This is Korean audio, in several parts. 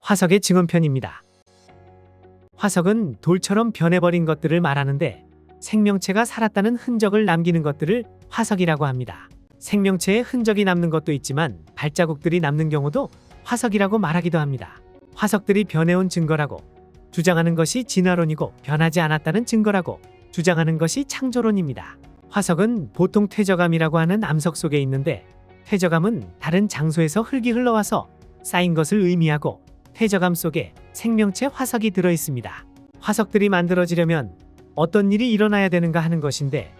화석의 증언편입니다. 화석은 돌처럼 변해버린 것들을 말하는데 생명체가 살았다는 흔적을 남기는 것들을 화석이라고 합니다. 생명체의 흔적이 남는 것도 있지만 발자국들이 남는 경우도 화석이라고 말하기도 합니다. 화석들이 변해온 증거라고 주장하는 것이 진화론이고 변하지 않았다는 증거라고 주장하는 것이 창조론입니다. 화석은 보통 퇴적암이라고 하는 암석 속에 있는데 퇴적암은 다른 장소에서 흙이 흘러와서 쌓인 것을 의미하고 퇴적암 속에 생명체 화석이 들어있습니다. 화석들이 만들어지려면 어떤 일이 일어나야 되는가 하는 것인데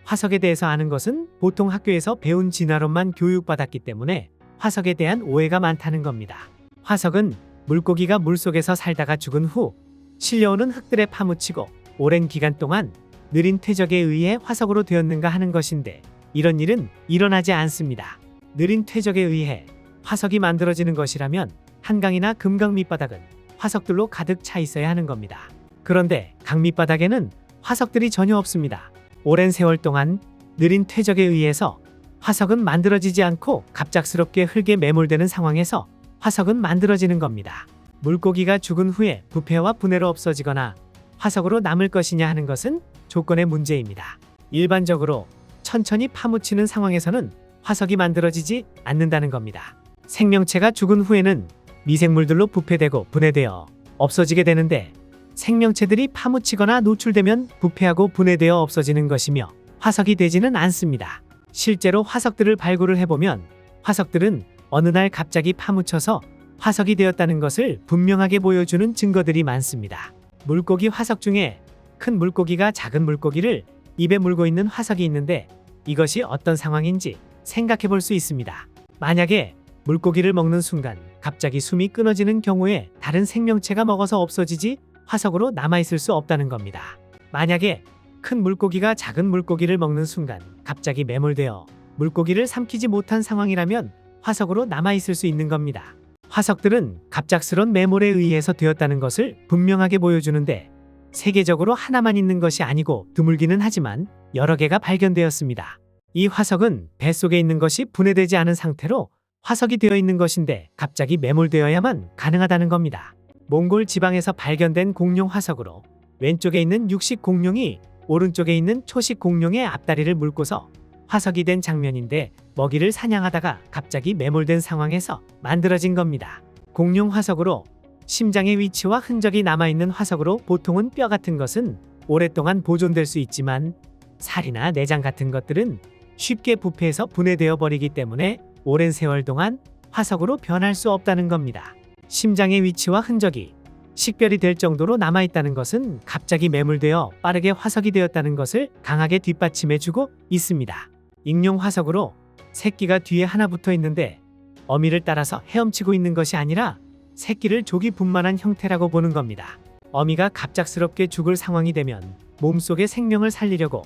화석에 대해서 아는 것은 보통 학교에서 배운 진화론만 교육받았기 때문에 화석에 대한 오해가 많다는 겁니다. 화석은 물고기가 물속에서 살다가 죽은 후 실려오는 흙들에 파묻히고 오랜 기간 동안 느린 퇴적에 의해 화석으로 되었는가 하는 것인데 이런 일은 일어나지 않습니다. 느린 퇴적에 의해 화석이 만들어지는 것이라면 한강이나 금강 밑바닥은 화석들로 가득 차 있어야 하는 겁니다. 그런데 강 밑바닥에는 화석들이 전혀 없습니다. 오랜 세월 동안 느린 퇴적에 의해서 화석은 만들어지지 않고 갑작스럽게 흙에 매몰되는 상황에서 화석은 만들어지는 겁니다. 물고기가 죽은 후에 부패와 분해로 없어지거나 화석으로 남을 것이냐 하는 것은 조건의 문제입니다. 일반적으로 천천히 파묻히는 상황에서는 화석이 만들어지지 않는다는 겁니다. 생명체가 죽은 후에는 미생물들로 부패되고 분해되어 없어지게 되는데 생명체들이 파묻히거나 노출되면 부패하고 분해되어 없어지는 것이며 화석이 되지는 않습니다. 실제로 화석들을 발굴을 해보면 화석들은 어느 날 갑자기 파묻혀서 화석이 되었다는 것을 분명하게 보여주는 증거들이 많습니다. 물고기 화석 중에 큰 물고기가 작은 물고기를 입에 물고 있는 화석이 있는데 이것이 어떤 상황인지 생각해 볼 수 있습니다. 만약에 물고기를 먹는 순간 갑자기 숨이 끊어지는 경우에 다른 생명체가 먹어서 없어지지 화석으로 남아있을 수 없다는 겁니다. 만약에 큰 물고기가 작은 물고기를 먹는 순간 갑자기 매몰되어 물고기를 삼키지 못한 상황이라면 화석으로 남아있을 수 있는 겁니다. 화석들은 갑작스런 매몰에 의해서 되었다는 것을 분명하게 보여주는데 세계적으로 하나만 있는 것이 아니고 드물기는 하지만 여러 개가 발견되었습니다. 이 화석은 뱃속에 있는 것이 분해되지 않은 상태로 화석이 되어 있는 것인데 갑자기 매몰되어야만 가능하다는 겁니다. 몽골 지방에서 발견된 공룡 화석으로 왼쪽에 있는 육식 공룡이 오른쪽에 있는 초식 공룡의 앞다리를 물고서 화석이 된 장면인데 먹이를 사냥하다가 갑자기 매몰된 상황에서 만들어진 겁니다. 공룡 화석으로 심장의 위치와 흔적이 남아있는 화석으로 보통은 뼈 같은 것은 오랫동안 보존될 수 있지만 살이나 내장 같은 것들은 쉽게 부패해서 분해되어 버리기 때문에 오랜 세월 동안 화석으로 변할 수 없다는 겁니다. 심장의 위치와 흔적이 식별이 될 정도로 남아있다는 것은 갑자기 매몰되어 빠르게 화석이 되었다는 것을 강하게 뒷받침해주고 있습니다. 익룡 화석으로 새끼가 뒤에 하나 붙어 있는데 어미를 따라서 헤엄치고 있는 것이 아니라 새끼를 족이 분만한 형태라고 보는 겁니다. 어미가 갑작스럽게 죽을 상황이 되면 몸속의 생명을 살리려고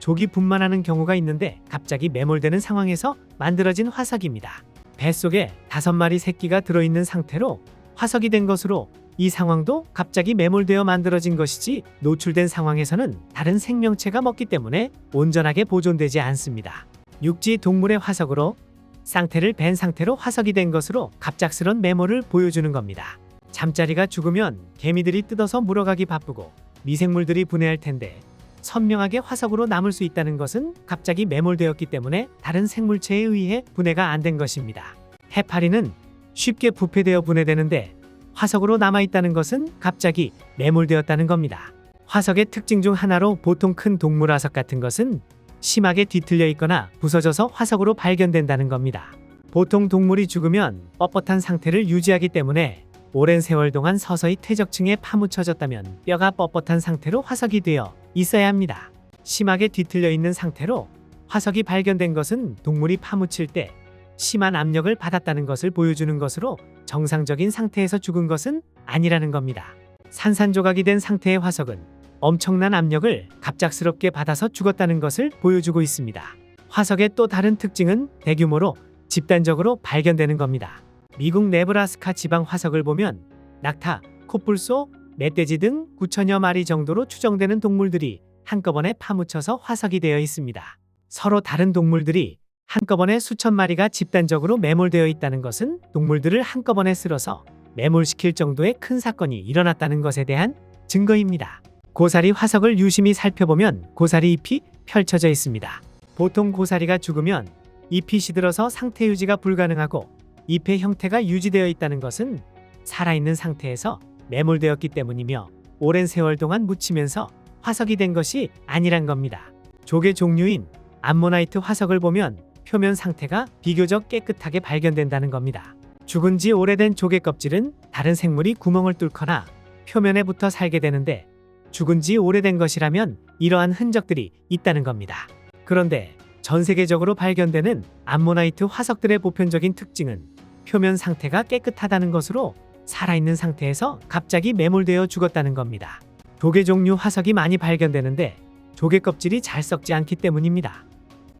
족이 분만하는 경우가 있는데 갑자기 매몰되는 상황에서 만들어진 화석입니다. 뱃속에 5마리 새끼가 들어있는 상태로 화석이 된 것으로 이 상황도 갑자기 매몰되어 만들어진 것이지 노출된 상황에서는 다른 생명체가 먹기 때문에 온전하게 보존되지 않습니다. 육지 동물의 화석으로 쌍태를 벤 상태로 화석이 된 것으로 갑작스런 매몰을 보여주는 겁니다. 잠자리가 죽으면 개미들이 뜯어서 물어가기 바쁘고 미생물들이 분해할 텐데 선명하게 화석으로 남을 수 있다는 것은 갑자기 매몰되었기 때문에 다른 생물체에 의해 분해가 안 된 것입니다. 해파리는 쉽게 부패되어 분해되는데 화석으로 남아있다는 것은 갑자기 매몰되었다는 겁니다. 화석의 특징 중 하나로 보통 큰 동물 화석 같은 것은 심하게 뒤틀려 있거나 부서져서 화석으로 발견된다는 겁니다. 보통 동물이 죽으면 뻣뻣한 상태를 유지하기 때문에 오랜 세월 동안 서서히 퇴적층에 파묻혀졌다면 뼈가 뻣뻣한 상태로 화석이 되어 있어야 합니다. 심하게 뒤틀려 있는 상태로 화석이 발견된 것은 동물이 파묻힐 때 심한 압력을 받았다는 것을 보여주는 것으로 정상적인 상태에서 죽은 것은 아니라는 겁니다. 산산조각이 된 상태의 화석은 엄청난 압력을 갑작스럽게 받아서 죽었다는 것을 보여주고 있습니다. 화석의 또 다른 특징은 대규모로 집단적으로 발견되는 겁니다. 미국 네브라스카 지방 화석을 보면 낙타, 코뿔소, 멧돼지 등 9천여 마리 정도로 추정되는 동물들이 한꺼번에 파묻혀서 화석이 되어 있습니다. 서로 다른 동물들이 한꺼번에 수천 마리가 집단적으로 매몰되어 있다는 것은 동물들을 한꺼번에 쓸어서 매몰시킬 정도의 큰 사건이 일어났다는 것에 대한 증거입니다. 고사리 화석을 유심히 살펴보면 고사리 잎이 펼쳐져 있습니다. 보통 고사리가 죽으면 잎이 시들어서 상태 유지가 불가능하고 잎의 형태가 유지되어 있다는 것은 살아있는 상태에서 매몰되었기 때문이며 오랜 세월 동안 묻히면서 화석이 된 것이 아니란 겁니다. 조개 종류인 암모나이트 화석을 보면 표면 상태가 비교적 깨끗하게 발견된다는 겁니다. 죽은 지 오래된 조개 껍질은 다른 생물이 구멍을 뚫거나 표면에 붙어 살게 되는데 죽은 지 오래된 것이라면 이러한 흔적들이 있다는 겁니다. 그런데 전 세계적으로 발견되는 암모나이트 화석들의 보편적인 특징은 표면 상태가 깨끗하다는 것으로 살아있는 상태에서 갑자기 매몰되어 죽었다는 겁니다. 조개 종류 화석이 많이 발견되는데 조개 껍질이 잘 썩지 않기 때문입니다.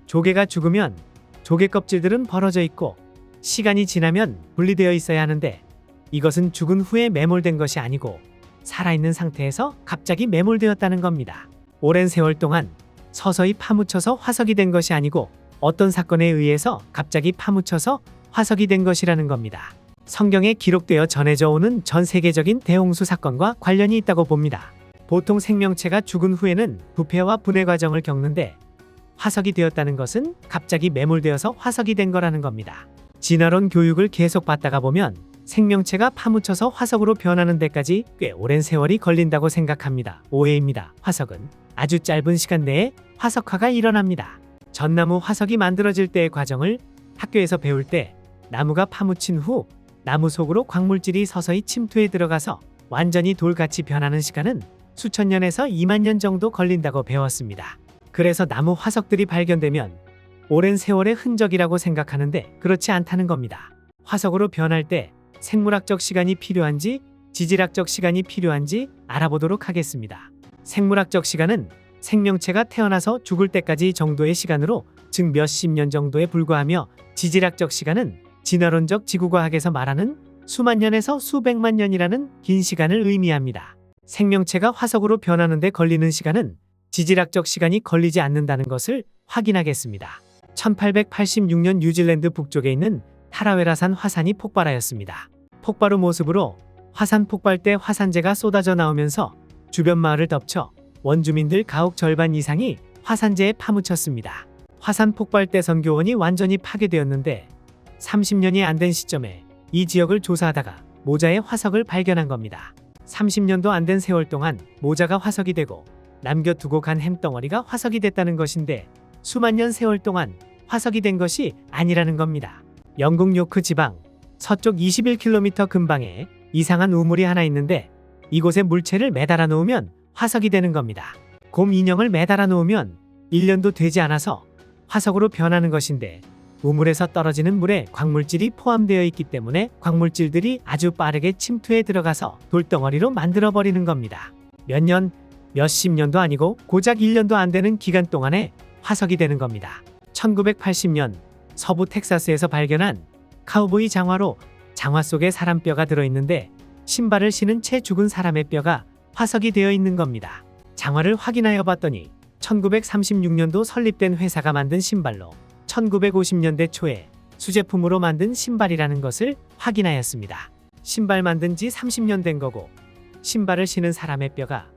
조개가 죽으면 조개 껍질들은 벌어져 있고 시간이 지나면 분리되어 있어야 하는데 이것은 죽은 후에 매몰된 것이 아니고 살아있는 상태에서 갑자기 매몰되었다는 겁니다. 오랜 세월 동안 서서히 파묻혀서 화석이 된 것이 아니고 어떤 사건에 의해서 갑자기 파묻혀서 화석이 된 것이라는 겁니다. 성경에 기록되어 전해져 오는 전 세계적인 대홍수 사건과 관련이 있다고 봅니다. 보통 생명체가 죽은 후에는 부패와 분해 과정을 겪는데 화석이 되었다는 것은 갑자기 매몰되어서 화석이 된 거라는 겁니다. 진화론 교육을 계속 받다가 보면 생명체가 파묻혀서 화석으로 변하는 데까지 꽤 오랜 세월이 걸린다고 생각합니다. 오해입니다. 화석은 아주 짧은 시간 내에 화석화가 일어납니다. 전나무 화석이 만들어질 때의 과정을 학교에서 배울 때 나무가 파묻힌 후 나무 속으로 광물질이 서서히 침투해 들어가서 완전히 돌같이 변하는 시간은 수천 년에서 2만 년 정도 걸린다고 배웠습니다. 그래서 나무 화석들이 발견되면 오랜 세월의 흔적이라고 생각하는데 그렇지 않다는 겁니다. 화석으로 변할 때 생물학적 시간이 필요한지 지질학적 시간이 필요한지 알아보도록 하겠습니다. 생물학적 시간은 생명체가 태어나서 죽을 때까지 정도의 시간으로 즉 몇십 년 정도에 불과하며 지질학적 시간은 진화론적 지구과학에서 말하는 수만 년에서 수백만 년이라는 긴 시간을 의미합니다. 생명체가 화석으로 변하는 데 걸리는 시간은 지질학적 시간이 걸리지 않는다는 것을 확인하겠습니다. 1886년 뉴질랜드 북쪽에 있는 타라웨라산 화산이 폭발하였습니다. 폭발 후 모습으로 화산 폭발 때 화산재가 쏟아져 나오면서 주변 마을을 덮쳐 원주민들 가옥 절반 이상이 화산재에 파묻혔습니다. 화산 폭발 때 선교원이 완전히 파괴되었는데 30년이 안 된 시점에 이 지역을 조사하다가 모자에 화석을 발견한 겁니다. 30년도 안 된 세월 동안 모자가 화석이 되고 남겨두고 간 햄덩어리가 화석이 됐다는 것인데 수만 년 세월 동안 화석이 된 것이 아니라는 겁니다. 영국 요크 지방 서쪽 21km 근방에 이상한 우물이 하나 있는데 이곳에 물체를 매달아 놓으면 화석이 되는 겁니다. 곰 인형을 매달아 놓으면 1년도 되지 않아서 화석으로 변하는 것인데 우물에서 떨어지는 물에 광물질이 포함되어 있기 때문에 광물질들이 아주 빠르게 침투해 들어가서 돌덩어리로 만들어버리는 겁니다. 몇 년, 몇십 년도 아니고 고작 1년도 안 되는 기간 동안에 화석이 되는 겁니다. 1980년 서부 텍사스에서 발견한 카우보이 장화로 장화 속에 사람 뼈가 들어있는데 신발을 신은 채 죽은 사람의 뼈가 화석이 되어 있는 겁니다. 장화를 확인하여 봤더니 1936년도 설립된 회사가 만든 신발로 1950년대 초에 수제품으로 만든 신발이라는 것을 확인하였습니다. 신발 만든 지 30년 된 거고 신발을 신은 사람의 뼈가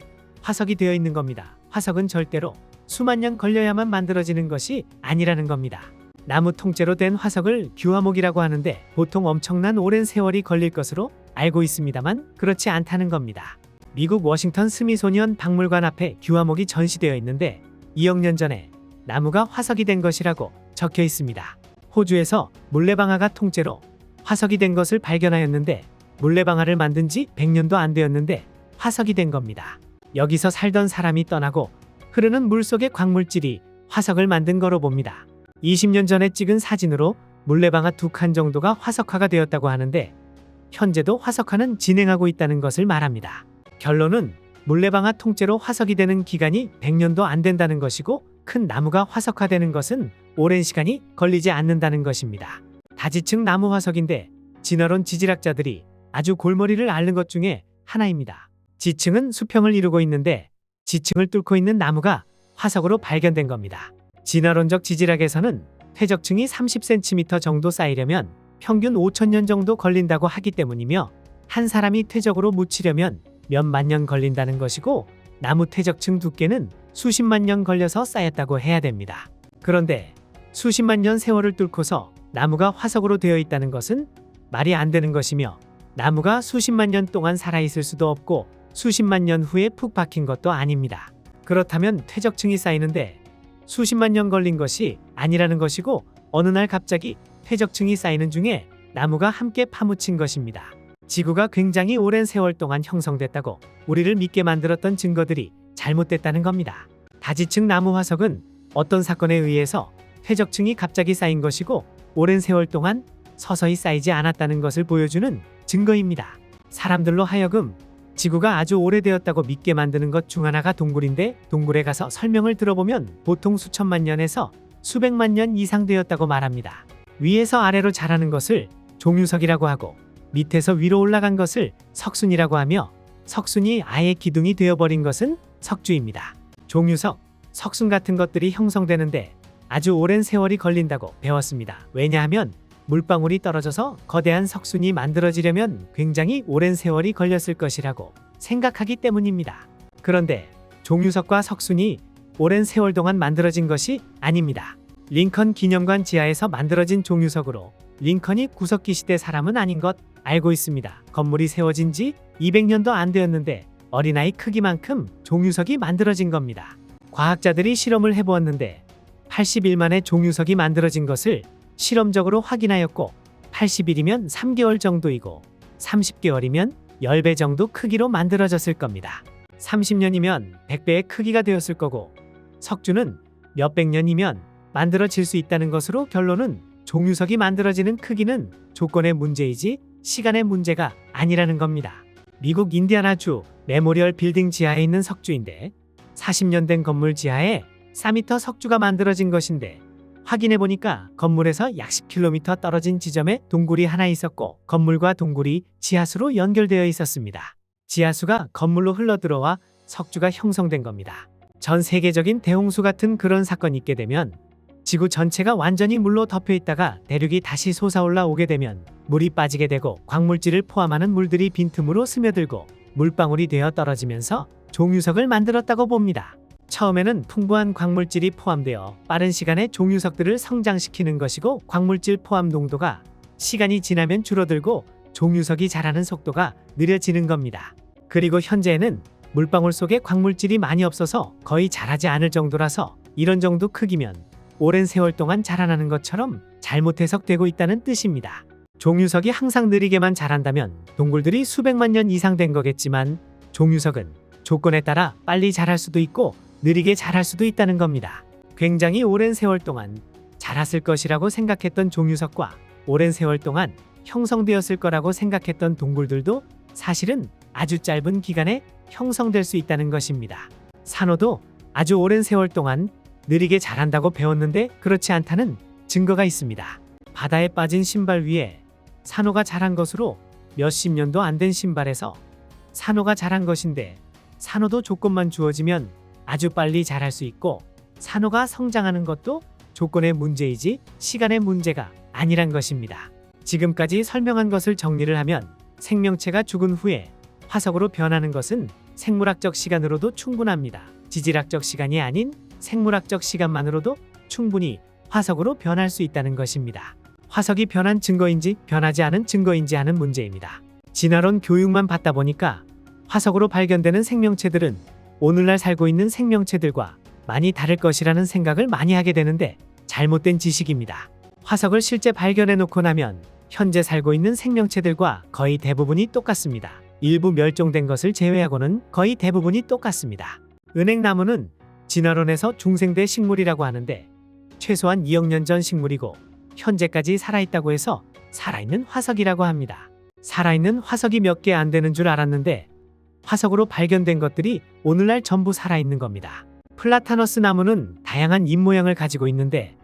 화석이 되어 있는 겁니다. 화석은 절대로 수만 년 걸려야만 만들어지는 것이 아니라는 겁니다. 나무 통째로 된 화석을 규화목이라고 하는데 보통 엄청난 오랜 세월이 걸릴 것으로 알고 있습니다만 그렇지 않다는 겁니다. 미국 워싱턴 스미소니언 박물관 앞에 규화목이 전시되어 있는데 2억 년 전에 나무가 화석이 된 것이라고 적혀 있습니다. 호주에서 물레방아가 통째로 화석이 된 것을 발견하였는데 물레방아를 만든 지 100년도 안 되었는데 화석이 된 겁니다. 여기서 살던 사람이 떠나고 흐르는 물속의 광물질이 화석을 만든 거로 봅니다. 20년 전에 찍은 사진으로 물레방아 2칸 정도가 화석화가 되었다고 하는데 현재도 화석화는 진행하고 있다는 것을 말합니다. 결론은 물레방아 통째로 화석이 되는 기간이 100년도 안 된다는 것이고 큰 나무가 화석화되는 것은 오랜 시간이 걸리지 않는다는 것입니다. 다지층 나무 화석인데 진화론 지질학자들이 아주 골머리를 앓는 것 중에 하나입니다. 지층은 수평을 이루고 있는데 지층을 뚫고 있는 나무가 화석으로 발견된 겁니다. 진화론적 지질학에서는 퇴적층이 30cm 정도 쌓이려면 평균 5,000년 정도 걸린다고 하기 때문이며 한 사람이 퇴적으로 묻히려면 몇만 년 걸린다는 것이고 나무 퇴적층 두께는 수십만 년 걸려서 쌓였다고 해야 됩니다. 그런데 수십만 년 세월을 뚫고서 나무가 화석으로 되어 있다는 것은 말이 안 되는 것이며 나무가 수십만 년 동안 살아있을 수도 없고 수십만 년 후에 푹 박힌 것도 아닙니다. 그렇다면 퇴적층이 쌓이는데 수십만 년 걸린 것이 아니라는 것이고 어느 날 갑자기 퇴적층이 쌓이는 중에 나무가 함께 파묻힌 것입니다. 지구가 굉장히 오랜 세월 동안 형성됐다고 우리를 믿게 만들었던 증거들이 잘못됐다는 겁니다. 다지층 나무 화석은 어떤 사건에 의해서 퇴적층이 갑자기 쌓인 것이고 오랜 세월 동안 서서히 쌓이지 않았다는 것을 보여주는 증거입니다. 사람들로 하여금 지구가 아주 오래되었다고 믿게 만드는 것 중 하나가 동굴인데 동굴에 가서 설명을 들어보면 보통 수천만 년에서 수백만 년 이상 되었다고 말합니다. 위에서 아래로 자라는 것을 종유석이라고 하고 밑에서 위로 올라간 것을 석순이라고 하며 석순이 아예 기둥이 되어버린 것은 석주입니다. 종유석, 석순 같은 것들이 형성되는데 아주 오랜 세월이 걸린다고 배웠습니다. 왜냐하면 물방울이 떨어져서 거대한 석순이 만들어지려면 굉장히 오랜 세월이 걸렸을 것이라고 생각하기 때문입니다. 그런데 종유석과 석순이 오랜 세월 동안 만들어진 것이 아닙니다. 링컨 기념관 지하에서 만들어진 종유석으로 링컨이 구석기 시대 사람은 아닌 것 알고 있습니다. 건물이 세워진 지 200년도 안 되었는데 어린아이 크기만큼 종유석이 만들어진 겁니다. 과학자들이 실험을 해보았는데 80일 만에 종유석이 만들어진 것을 실험적으로 확인하였고 80일이면 3개월 정도이고 30개월이면 10배 정도 크기로 만들어졌을 겁니다. 30년이면 100배의 크기가 되었을 거고 석주는 몇백 년이면 만들어질 수 있다는 것으로 결론은 종유석이 만들어지는 크기는 조건의 문제이지 시간의 문제가 아니라는 겁니다. 미국 인디아나주 메모리얼 빌딩 지하에 있는 석주인데 40년 된 건물 지하에 4m 석주가 만들어진 것인데 확인해보니까 건물에서 약 10km 떨어진 지점에 동굴이 하나 있었고 건물과 동굴이 지하수로 연결되어 있었습니다. 지하수가 건물로 흘러들어와 석주가 형성된 겁니다. 전 세계적인 대홍수 같은 그런 사건이 있게 되면 지구 전체가 완전히 물로 덮여 있다가 대륙이 다시 솟아올라 오게 되면 물이 빠지게 되고 광물질을 포함하는 물들이 빈틈으로 스며들고 물방울이 되어 떨어지면서 종유석을 만들었다고 봅니다. 처음에는 풍부한 광물질이 포함되어 빠른 시간에 종유석들을 성장시키는 것이고 광물질 포함 농도가 시간이 지나면 줄어들고 종유석이 자라는 속도가 느려지는 겁니다. 그리고 현재는 물방울 속에 광물질이 많이 없어서 거의 자라지 않을 정도라서 이런 정도 크기면 오랜 세월 동안 자라나는 것처럼 잘못 해석되고 있다는 뜻입니다. 종유석이 항상 느리게만 자란다면 동굴들이 수백만 년 이상 된 거겠지만 종유석은 조건에 따라 빨리 자랄 수도 있고 느리게 자랄 수도 있다는 겁니다. 굉장히 오랜 세월 동안 자랐을 것이라고 생각했던 종유석과 오랜 세월 동안 형성되었을 거라고 생각했던 동굴들도 사실은 아주 짧은 기간에 형성될 수 있다는 것입니다. 산호도 아주 오랜 세월 동안 느리게 자란다고 배웠는데 그렇지 않다는 증거가 있습니다. 바다에 빠진 신발 위에 산호가 자란 것으로 몇십 년도 안 된 신발에서 산호가 자란 것인데 산호도 조건만 주어지면 아주 빨리 자랄 수 있고 산호가 성장하는 것도 조건의 문제이지 시간의 문제가 아니란 것입니다. 지금까지 설명한 것을 정리를 하면 생명체가 죽은 후에 화석으로 변하는 것은 생물학적 시간으로도 충분합니다. 지질학적 시간이 아닌 생물학적 시간만으로도 충분히 화석으로 변할 수 있다는 것입니다. 화석이 변한 증거인지 변하지 않은 증거인지 하는 문제입니다. 진화론 교육만 받다 보니까 화석으로 발견되는 생명체들은 오늘날 살고 있는 생명체들과 많이 다를 것이라는 생각을 많이 하게 되는데 잘못된 지식입니다. 화석을 실제 발견해 놓고 나면 현재 살고 있는 생명체들과 거의 대부분이 똑같습니다. 일부 멸종된 것을 제외하고는 거의 대부분이 똑같습니다. 은행나무는 진화론에서 중생대 식물이라고 하는데 최소한 2억 년 전 식물이고 현재까지 살아있다고 해서 살아있는 화석이라고 합니다. 살아있는 화석이 몇 개 안 되는 줄 알았는데 화석으로 발견된 것들이 오늘날 전부 살아있는 겁니다. 플라타너스 나무는 다양한 잎 모양을 가지고 있는데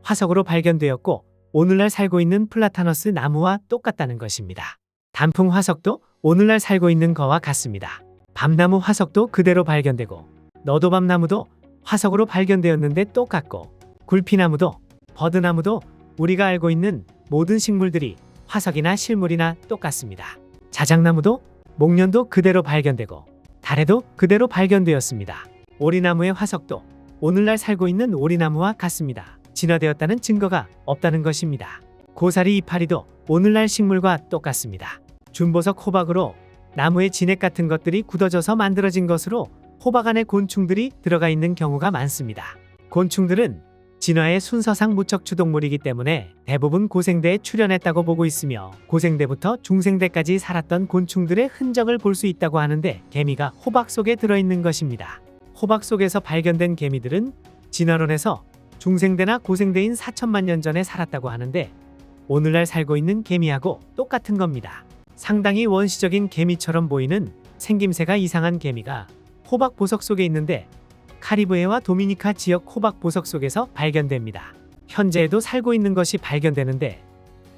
화석으로 발견되었고 오늘날 살고 있는 플라타너스 나무와 똑같다는 것입니다. 단풍 화석도 오늘날 살고 있는 거와 같습니다. 밤나무 화석도 그대로 발견되고 너도밤나무도 화석으로 발견되었는데 똑같고 굴피나무도 버드나무도 우리가 알고 있는 모든 식물들이 화석이나 실물이나 똑같습니다. 자작나무도 목련도 그대로 발견되고 달에도 그대로 발견되었습니다. 오리나무의 화석도 오늘날 살고 있는 오리나무와 같습니다. 진화되었다는 증거가 없다는 것입니다. 고사리 이파리도 오늘날 식물과 똑같습니다. 준보석 호박으로 나무의 진액 같은 것들이 굳어져서 만들어진 것으로 호박 안에 곤충들이 들어가 있는 경우가 많습니다. 곤충들은 진화의 순서상 무척추동물이기 때문에 대부분 고생대에 출현했다고 보고 있으며 고생대부터 중생대까지 살았던 곤충들의 흔적을 볼 수 있다고 하는데 개미가 호박 속에 들어있는 것입니다. 호박 속에서 발견된 개미들은 진화론에서 중생대나 고생대인 4천만 년 전에 살았다고 하는데 오늘날 살고 있는 개미하고 똑같은 겁니다. 상당히 원시적인 개미처럼 보이는 생김새가 이상한 개미가 호박 보석 속에 있는데 카리브해와 도미니카 지역 호박 보석 속에서 발견됩니다. 현재에도 살고 있는 것이 발견되는데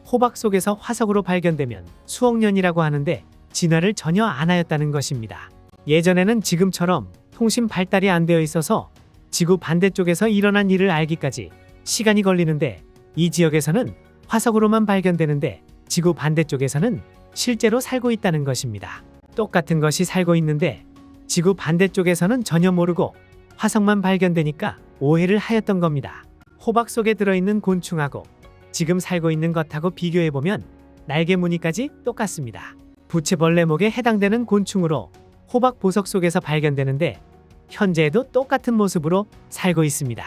호박 속에서 화석으로 발견되면 수억 년이라고 하는데 진화를 전혀 안 하였다는 것입니다. 예전에는 지금처럼 통신 발달이 안 되어 있어서 지구 반대쪽에서 일어난 일을 알기까지 시간이 걸리는데 이 지역에서는 화석으로만 발견되는데 지구 반대쪽에서는 실제로 살고 있다는 것입니다. 똑같은 것이 살고 있는데 지구 반대쪽에서는 전혀 모르고 화석만 발견되니까 오해를 하였던 겁니다. 호박 속에 들어있는 곤충하고 지금 살고 있는 것하고 비교해보면 날개 무늬까지 똑같습니다. 부채벌레목에 해당되는 곤충으로 호박 보석 속에서 발견되는데 현재에도 똑같은 모습으로 살고 있습니다.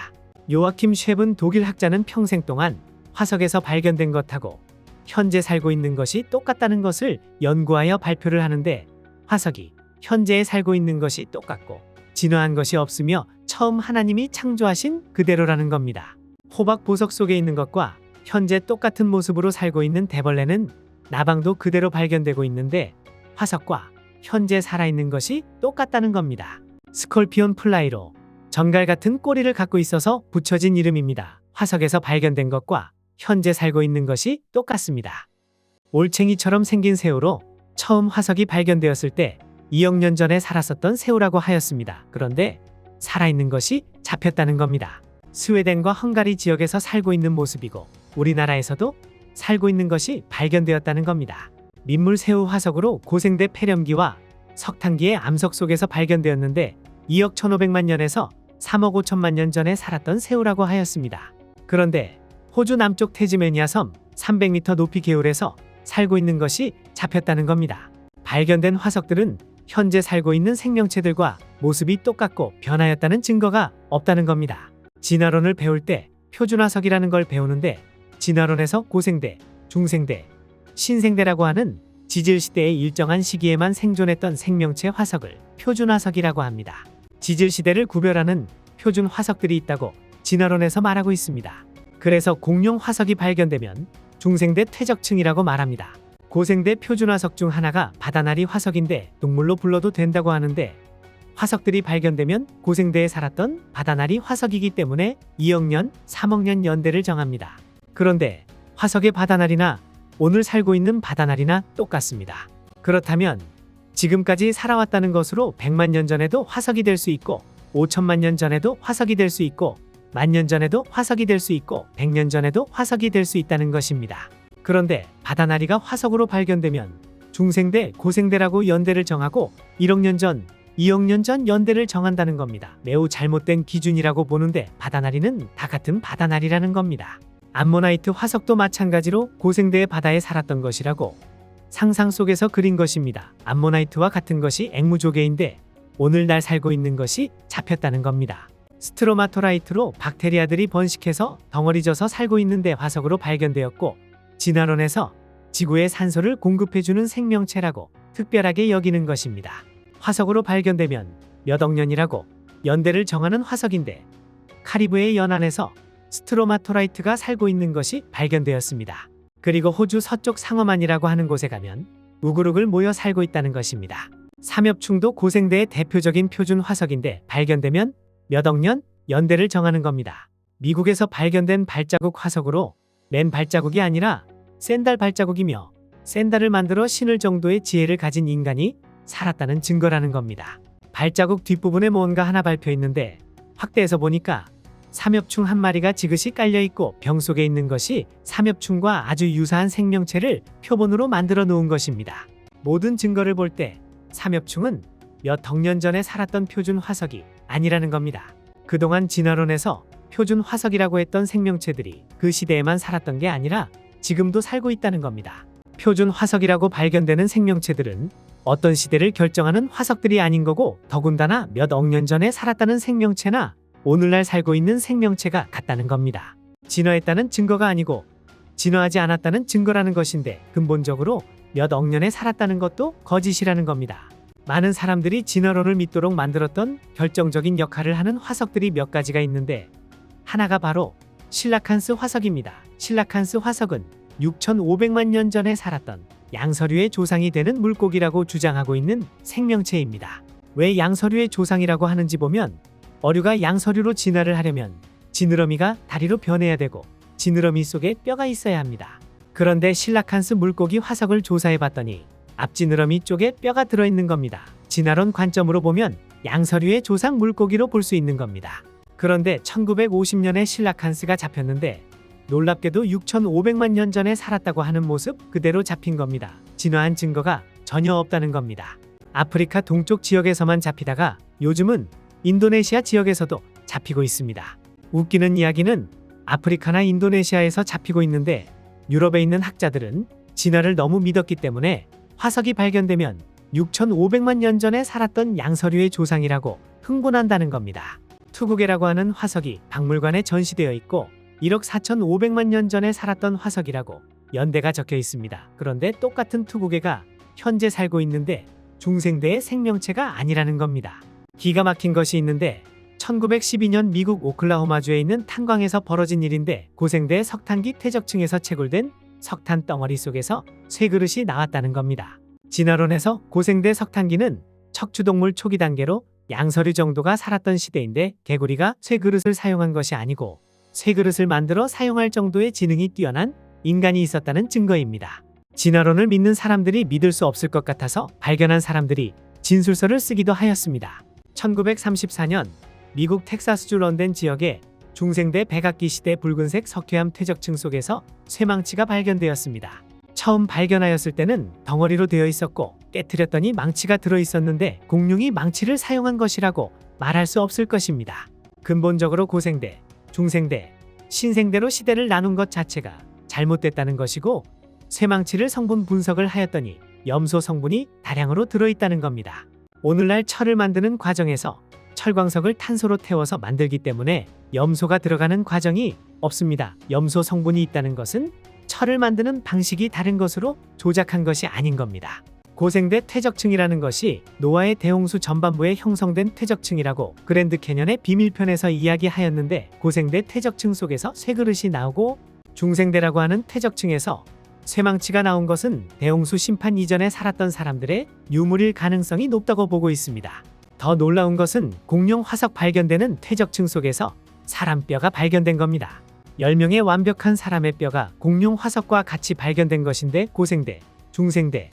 요아킴 쉐븐 독일 학자는 평생 동안 화석에서 발견된 것하고 현재 살고 있는 것이 똑같다는 것을 연구하여 발표를 하는데 화석이 현재에 살고 있는 것이 똑같고 진화한 것이 없으며 처음 하나님이 창조하신 그대로라는 겁니다. 호박 보석 속에 있는 것과 현재 똑같은 모습으로 살고 있는 대벌레는 나방도 그대로 발견되고 있는데 화석과 현재 살아있는 것이 똑같다는 겁니다. 스콜피온 플라이로 전갈 같은 꼬리를 갖고 있어서 붙여진 이름입니다. 화석에서 발견된 것과 현재 살고 있는 것이 똑같습니다. 올챙이처럼 생긴 새우로 처음 화석이 발견되었을 때 2억 년 전에 살았었던 새우라고 하였습니다. 그런데 살아있는 것이 잡혔다는 겁니다. 스웨덴과 헝가리 지역에서 살고 있는 모습이고 우리나라에서도 살고 있는 것이 발견되었다는 겁니다. 민물새우 화석으로 고생대 폐렴기와 석탄기의 암석 속에서 발견되었는데 2억 1,500만 년에서 3억 5천만 년 전에 살았던 새우라고 하였습니다. 그런데 호주 남쪽 태즈메니아 섬 300m 높이 개울에서 살고 있는 것이 잡혔다는 겁니다. 발견된 화석들은 현재 살고 있는 생명체들과 모습이 똑같고 변하였다는 증거가 없다는 겁니다. 진화론을 배울 때 표준화석이라는 걸 배우는데 진화론에서 고생대, 중생대, 신생대라고 하는 지질시대의 일정한 시기에만 생존했던 생명체 화석을 표준화석이라고 합니다. 지질시대를 구별하는 표준 화석들이 있다고 진화론에서 말하고 있습니다. 그래서 공룡 화석이 발견되면 중생대 퇴적층이라고 말합니다. 고생대 표준화석 중 하나가 바다나리 화석인데 동물로 불러도 된다고 하는데 화석들이 발견되면 고생대에 살았던 바다나리 화석이기 때문에 2억 년, 3억 년 연대를 정합니다. 그런데 화석의 바다나리나 오늘 살고 있는 바다나리나 똑같습니다. 그렇다면 지금까지 살아왔다는 것으로 100만 년 전에도 화석이 될 수 있고 5천만 년 전에도 화석이 될 수 있고 10,000년 전에도 화석이 될 수 있고 100년 전에도 화석이 될 수 있다는 것입니다. 그런데 바다나리가 화석으로 발견되면 중생대, 고생대라고 연대를 정하고 1억 년 전, 2억 년 전 연대를 정한다는 겁니다. 매우 잘못된 기준이라고 보는데 바다나리는 다 같은 바다나리라는 겁니다. 암모나이트 화석도 마찬가지로 고생대의 바다에 살았던 것이라고 상상 속에서 그린 것입니다. 암모나이트와 같은 것이 앵무조개인데 오늘날 살고 있는 것이 잡혔다는 겁니다. 스트로마토라이트로 박테리아들이 번식해서 덩어리져서 살고 있는데 화석으로 발견되었고 진화론에서 지구에 산소를 공급해주는 생명체라고 특별하게 여기는 것입니다. 화석으로 발견되면 몇 억 년이라고 연대를 정하는 화석인데 카리브해 연안에서 스트로마토라이트가 살고 있는 것이 발견되었습니다. 그리고 호주 서쪽 상어만이라고 하는 곳에 가면 우글우글 모여 살고 있다는 것입니다. 삼엽충도 고생대의 대표적인 표준 화석인데 발견되면 몇 억 년 연대를 정하는 겁니다. 미국에서 발견된 발자국 화석으로 맨 발자국이 아니라 샌달 발자국이며 샌달을 만들어 신을 정도의 지혜를 가진 인간이 살았다는 증거라는 겁니다. 발자국 뒷부분에 뭔가 하나 밟혀 있는데 확대해서 보니까 삼엽충 한 마리가 지그시 깔려 있고 병 속에 있는 것이 삼엽충과 아주 유사한 생명체를 표본으로 만들어 놓은 것입니다. 모든 증거를 볼 때 삼엽충은 몇 억 년 전에 살았던 표준 화석이 아니라는 겁니다. 그동안 진화론에서 표준 화석이라고 했던 생명체들이 그 시대에만 살았던 게 아니라 지금도 살고 있다는 겁니다. 표준 화석이라고 발견되는 생명체들은 어떤 시대를 결정하는 화석들이 아닌 거고, 더군다나 몇 억 년 전에 살았다는 생명체나 오늘날 살고 있는 생명체가 같다는 겁니다. 진화했다는 증거가 아니고 진화하지 않았다는 증거라는 것인데, 근본적으로 몇 억 년에 살았다는 것도 거짓이라는 겁니다. 많은 사람들이 진화론을 믿도록 만들었던 결정적인 역할을 하는 화석들이 몇 가지가 있는데, 하나가 바로 실라칸스 화석입니다. 실라칸스 화석은 6,500만 년 전에 살았던 양서류의 조상이 되는 물고기라고 주장하고 있는 생명체입니다. 왜 양서류의 조상이라고 하는지 보면, 어류가 양서류로 진화를 하려면 지느러미가 다리로 변해야 되고 지느러미 속에 뼈가 있어야 합니다. 그런데 실라칸스 물고기 화석을 조사해 봤더니 앞지느러미 쪽에 뼈가 들어있는 겁니다. 진화론 관점으로 보면 양서류의 조상 물고기로 볼 수 있는 겁니다. 그런데 1950년에 실라칸스가 잡혔는데 놀랍게도 6,500만 년 전에 살았다고 하는 모습 그대로 잡힌 겁니다. 진화한 증거가 전혀 없다는 겁니다. 아프리카 동쪽 지역에서만 잡히다가 요즘은 인도네시아 지역에서도 잡히고 있습니다. 웃기는 이야기는 아프리카나 인도네시아에서 잡히고 있는데, 유럽에 있는 학자들은 진화를 너무 믿었기 때문에 화석이 발견되면 6,500만 년 전에 살았던 양서류의 조상이라고 흥분한다는 겁니다. 투구개라고 하는 화석이 박물관에 전시되어 있고 1억 4,500만 년 전에 살았던 화석이라고 연대가 적혀 있습니다. 그런데 똑같은 투구개가 현재 살고 있는데 중생대의 생명체가 아니라는 겁니다. 기가 막힌 것이 있는데, 1912년 미국 오클라호마주에 있는 탄광에서 벌어진 일인데, 고생대 석탄기 퇴적층에서 채굴된 석탄 덩어리 속에서 쇠그릇이 나왔다는 겁니다. 진화론에서 고생대 석탄기는 척추동물 초기 단계로 양서류 정도가 살았던 시대인데, 개구리가 쇠그릇을 사용한 것이 아니고 쇠그릇을 만들어 사용할 정도의 지능이 뛰어난 인간이 있었다는 증거입니다. 진화론을 믿는 사람들이 믿을 수 없을 것 같아서 발견한 사람들이 진술서를 쓰기도 하였습니다. 1934년 미국 텍사스주 런던 지역에 중생대 백악기 시대 붉은색 석회암 퇴적층 속에서 쇠망치가 발견되었습니다. 처음 발견하였을 때는 덩어리로 되어 있었고 깨트렸더니 망치가 들어있었는데 공룡이 망치를 사용한 것이라고 말할 수 없을 것입니다. 근본적으로 고생대, 중생대, 신생대로 시대를 나눈 것 자체가 잘못됐다는 것이고, 쇠망치를 성분 분석을 하였더니 염소 성분이 다량으로 들어있다는 겁니다. 오늘날 철을 만드는 과정에서 철광석을 탄소로 태워서 만들기 때문에 염소가 들어가는 과정이 없습니다. 염소 성분이 있다는 것은 철을 만드는 방식이 다른 것으로 조작한 것이 아닌 겁니다. 고생대 퇴적층이라는 것이 노아의 대홍수 전반부에 형성된 퇴적층이라고 그랜드 캐년의 비밀편에서 이야기하였는데, 고생대 퇴적층 속에서 쇠그릇이 나오고 중생대라고 하는 퇴적층에서 쇠망치가 나온 것은 대홍수 심판 이전에 살았던 사람들의 유물일 가능성이 높다고 보고 있습니다. 더 놀라운 것은 공룡 화석 발견되는 퇴적층 속에서 사람 뼈가 발견된 겁니다. 10명의 완벽한 사람의 뼈가 공룡 화석과 같이 발견된 것인데, 고생대, 중생대,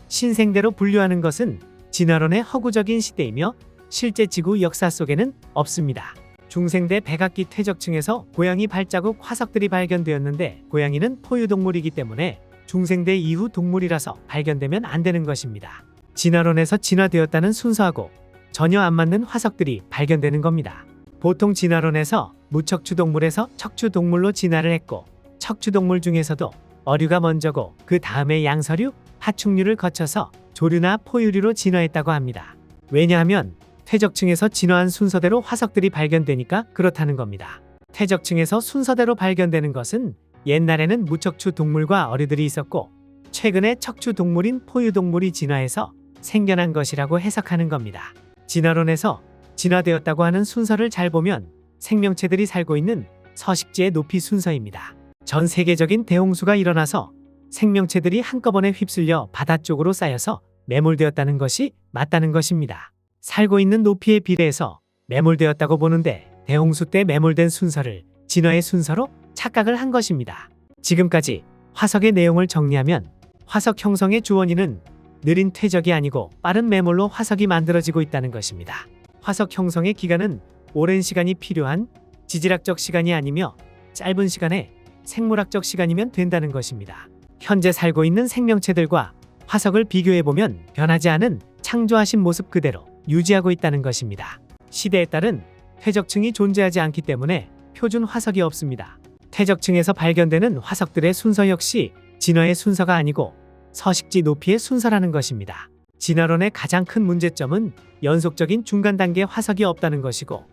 신생대로 분류하는 것은 진화론의 허구적인 시대이며 실제 지구 역사 속에는 없습니다. 중생대 백악기 퇴적층에서 고양이 발자국 화석들이 발견되었는데, 고양이는 포유동물이기 때문에 중생대 이후 동물이라서 발견되면 안 되는 것입니다. 진화론에서 진화되었다는 순서하고 전혀 안 맞는 화석들이 발견되는 겁니다. 보통 진화론에서 무척추동물에서 척추동물로 진화를 했고, 척추동물 중에서도 어류가 먼저고 그 다음에 양서류, 하충류를 거쳐서 조류나 포유류로 진화했다고 합니다. 왜냐하면 퇴적층에서 진화한 순서대로 화석들이 발견되니까 그렇다는 겁니다. 퇴적층에서 순서대로 발견되는 것은 옛날에는 무척추 동물과 어류들이 있었고 최근에 척추 동물인 포유 동물이 진화해서 생겨난 것이라고 해석하는 겁니다. 진화론에서 진화되었다고 하는 순서를 잘 보면 생명체들이 살고 있는 서식지의 높이 순서입니다. 전 세계적인 대홍수가 일어나서 생명체들이 한꺼번에 휩쓸려 바다 쪽으로 쌓여서 매몰되었다는 것이 맞다는 것입니다. 살고 있는 높이에 비례해서 매몰되었다고 보는데, 대홍수 때 매몰된 순서를 진화의 순서로 착각을 한 것입니다. 지금까지 화석의 내용을 정리하면, 화석 형성의 주원인은 느린 퇴적이 아니고 빠른 매몰로 화석이 만들어지고 있다는 것입니다. 화석 형성의 기간은 오랜 시간이 필요한 지질학적 시간이 아니며 짧은 시간에 생물학적 시간이면 된다는 것입니다. 현재 살고 있는 생명체들과 화석을 비교해보면 변하지 않은 창조하신 모습 그대로 유지하고 있다는 것입니다. 시대에 따른 퇴적층이 존재하지 않기 때문에 표준 화석이 없습니다. 퇴적층에서 발견되는 화석들의 순서 역시 진화의 순서가 아니고 서식지 높이의 순서라는 것입니다. 진화론의 가장 큰 문제점은 연속적인 중간 단계 화석이 없다는 것이고,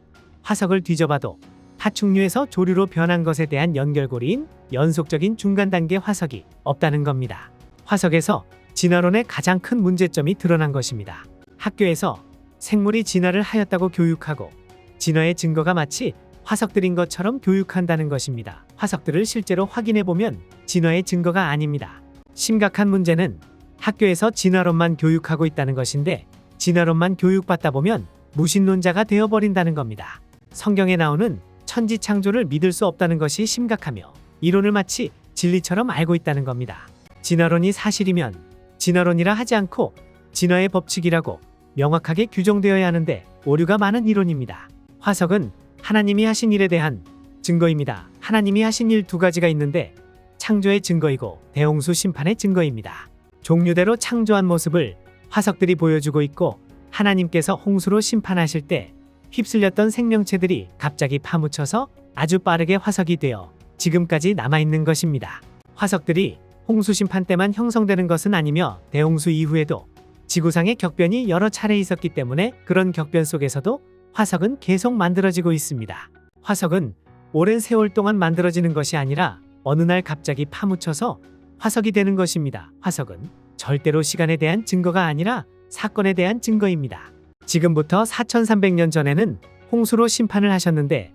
화석을 뒤져봐도 하충류에서 조류로 변한 것에 대한 연결고리인 연속적인 중간 단계 화석이 없다는 겁니다. 화석에서 진화론의 가장 큰 문제점이 드러난 것입니다. 학교에서 생물이 진화를 하였다고 교육하고 진화의 증거가 마치 화석들인 것처럼 교육한다는 것입니다. 화석들을 실제로 확인해보면 진화의 증거가 아닙니다. 심각한 문제는 학교에서 진화론만 교육하고 있다는 것인데, 진화론만 교육받다 보면 무신론자가 되어버린다는 겁니다. 성경에 나오는 천지창조를 믿을 수 없다는 것이 심각하며 이론을 마치 진리처럼 알고 있다는 겁니다. 진화론이 사실이면 진화론이라 하지 않고 진화의 법칙이라고 명확하게 규정되어야 하는데 오류가 많은 이론입니다. 화석은 하나님이 하신 일에 대한 증거입니다. 하나님이 하신 일 두 가지가 있는데 창조의 증거이고 대홍수 심판의 증거입니다. 종류대로 창조한 모습을 화석들이 보여주고 있고, 하나님께서 홍수로 심판하실 때 휩쓸렸던 생명체들이 갑자기 파묻혀서 아주 빠르게 화석이 되어 지금까지 남아있는 것입니다. 화석들이 홍수 심판 때만 형성되는 것은 아니며 대홍수 이후에도 지구상의 격변이 여러 차례 있었기 때문에 그런 격변 속에서도 화석은 계속 만들어지고 있습니다. 화석은 오랜 세월 동안 만들어지는 것이 아니라 어느 날 갑자기 파묻혀서 화석이 되는 것입니다. 화석은 절대로 시간에 대한 증거가 아니라 사건에 대한 증거입니다. 지금부터 4300년 전에는 홍수로 심판을 하셨는데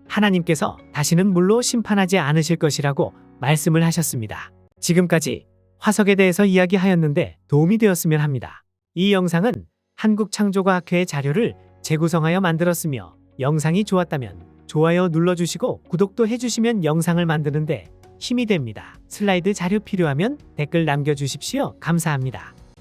하나님께서 다시는 물로 심판하지 않으실 것이라고 말씀을 하셨습니다. 지금까지 화석에 대해서 이야기하였는데 도움이 되었으면 합니다. 이 영상은 한국창조과학회의 자료를 재구성하여 만들었으며, 영상이 좋았다면 좋아요 눌러주시고 구독도 해주시면 영상을 만드는데 힘이 됩니다. 슬라이드 자료 필요하면 댓글 남겨주십시오. 감사합니다.